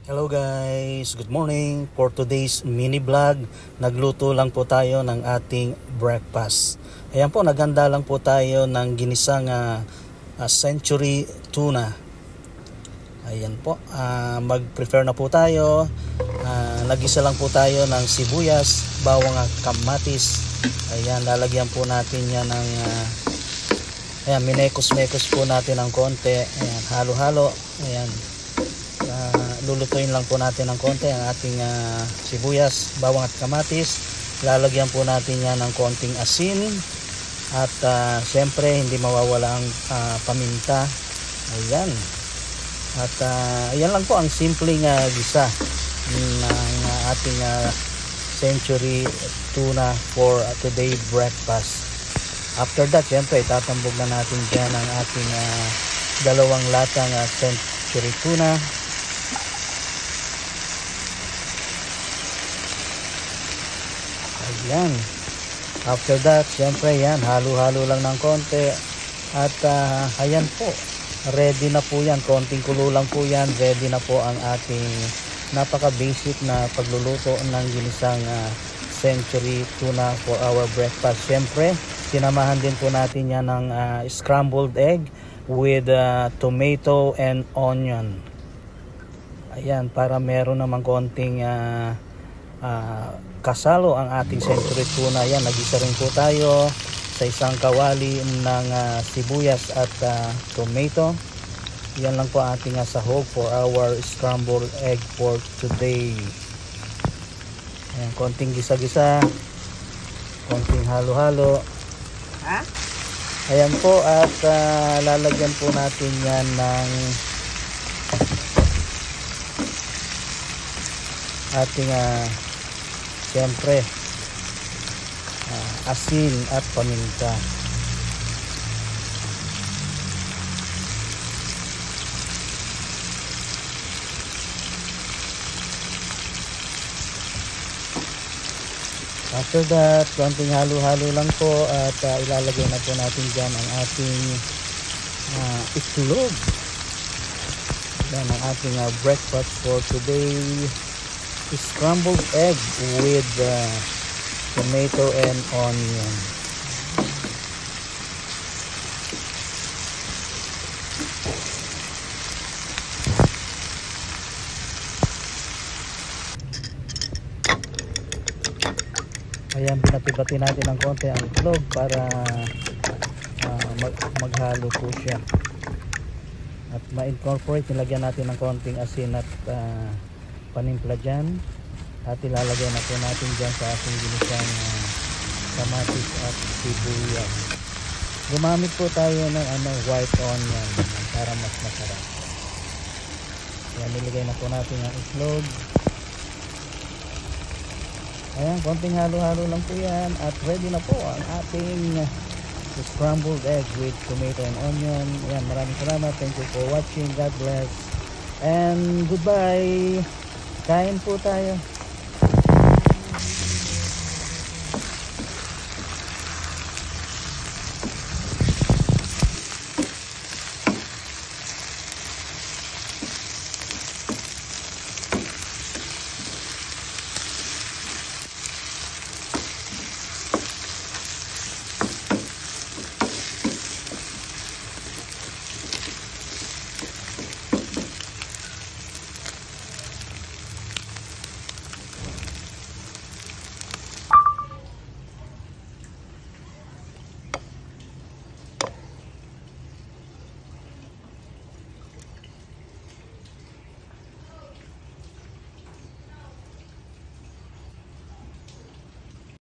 Hello guys, good morning. For today's mini vlog, nagluto lang po tayo ng ating breakfast. Ayan po, naganda lang po tayo ng ginisang century tuna. Ayan po, mag-prepare na po tayo. Nagisa lang po tayo ng sibuyas, bawang at kamatis. Ayan, lalagyan po natin yan ng ayan, minekos-mekos po natin ng konti. Ayan, halo-halo. Ayan. Lulutuin lang po natin ng konti ang ating sibuyas, bawang at kamatis. Lalagyan po natin yan ng konting asin at syempre hindi mawawala ang paminta. Ayan. At ayan lang po ang simpleng gisa ng ating century tuna for today breakfast. After that, syempre itatambog na natin dyan ang ating dalawang latang century tuna. Ayan. After that, syempre yan, halo-halo lang ng konti. At ayan po, ready na po yan. Konting kulo lang po yan. Ready na po ang ating napaka-basic na pagluluto ng ginisang century tuna for our breakfast. Syempre, sinamahan din po natin yan ng scrambled egg with tomato and onion. Ayan, para meron namang konting kasalo ang ating century tuna. Yan, nagisa rin po tayo sa isang kawali ng sibuyas at tomato. Yan lang po ating sahog for our scrambled egg for today. Ayan, konting gisa-gisa, konting halo-halo. Ayan po, at lalagyan po natin yan ng ating siyempre asin at paminta. After that, konting halo-halo lang po at ilalagay na po natin dyan ang ating itlog. Yan ang ating breakfast for today. Scrambled egg with tomato and onion. Ayan, binati-bati natin ng konti ang itlog para maghalo po siya. At ma-incorporate, nilagyan natin ng konting asin at panimpla dyan. At ilalagay na po natin dyan sa ating ginisang kamatis at sibuyas. Gumamit po tayo ng white onion para mas masarap. Ayan, nilagay na po natin ang itlog. Ayan, konting halo-halo lang po yan. At ready na po ang ating scrambled egg with tomato and onion. Ayan, maraming salamat. Thank you for watching. God bless. And goodbye. Kain po tayo.